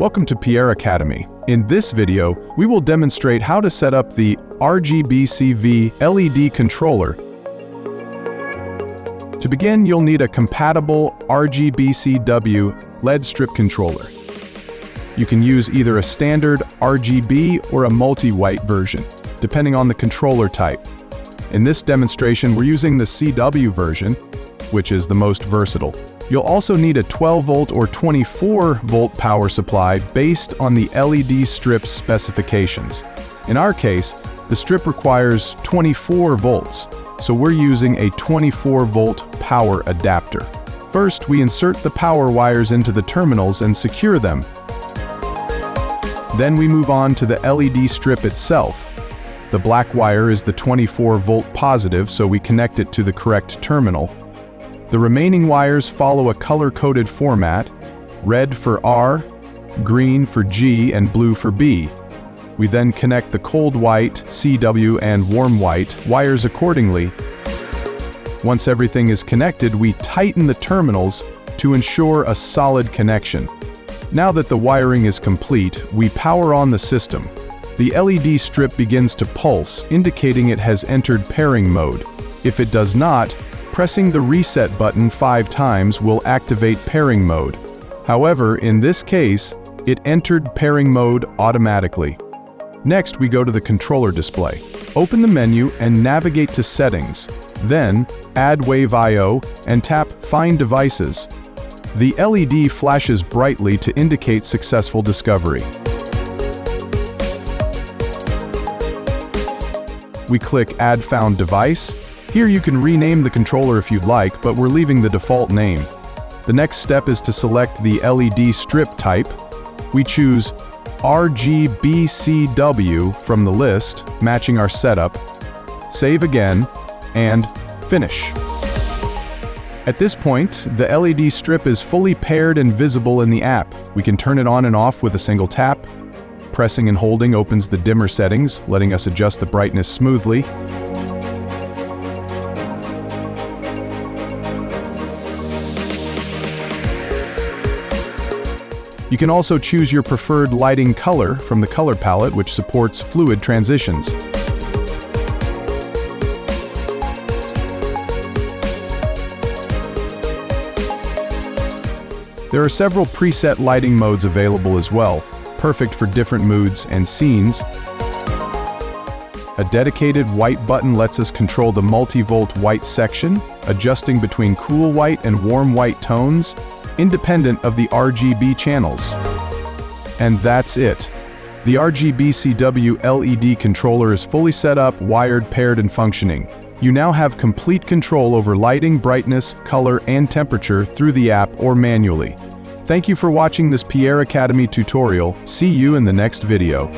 Welcome to PIERRE Academy. In this video, we will demonstrate how to set up the RGB-CV LED Controller. To begin, you'll need a compatible RGBCW LED strip controller. You can use either a standard RGB or a multi-white version, depending on the controller type. In this demonstration, we're using the CW version, which is the most versatile. You'll also need a 12-volt or 24-volt power supply based on the LED strip specifications. In our case, the strip requires 24 volts, so we're using a 24-volt power adapter. First, we insert the power wires into the terminals and secure them. Then we move on to the LED strip itself. The black wire is the 24-volt positive, so we connect it to the correct terminal. The remaining wires follow a color-coded format, red for R, green for G, and blue for B. We then connect the cold white, CW, and warm white wires accordingly. Once everything is connected, we tighten the terminals to ensure a solid connection. Now that the wiring is complete, we power on the system. The LED strip begins to pulse, indicating it has entered pairing mode. If it does not, pressing the reset button 5 times will activate pairing mode. However, in this case, it entered pairing mode automatically. Next, we go to the controller display. Open the menu and navigate to Settings. Then, Add Wave I/O and tap Find Devices. The LED flashes brightly to indicate successful discovery. We click Add Found Device. Here you can rename the controller if you'd like, but we're leaving the default name. The next step is to select the LED strip type. We choose RGBCW from the list, matching our setup. Save again, and finish. At this point, the LED strip is fully paired and visible in the app. We can turn it on and off with a single tap. Pressing and holding opens the dimmer settings, letting us adjust the brightness smoothly. You can also choose your preferred lighting color from the color palette, which supports fluid transitions. There are several preset lighting modes available as well, perfect for different moods and scenes. A dedicated white button lets us control the multi-volt white section, adjusting between cool white and warm white tones, independent of the RGB channels. And that's it. The RGBCW LED controller is fully set up, wired, paired, and functioning. You now have complete control over lighting, brightness, color, and temperature through the app or manually. Thank you for watching this PIERRE Academy tutorial. See you in the next video.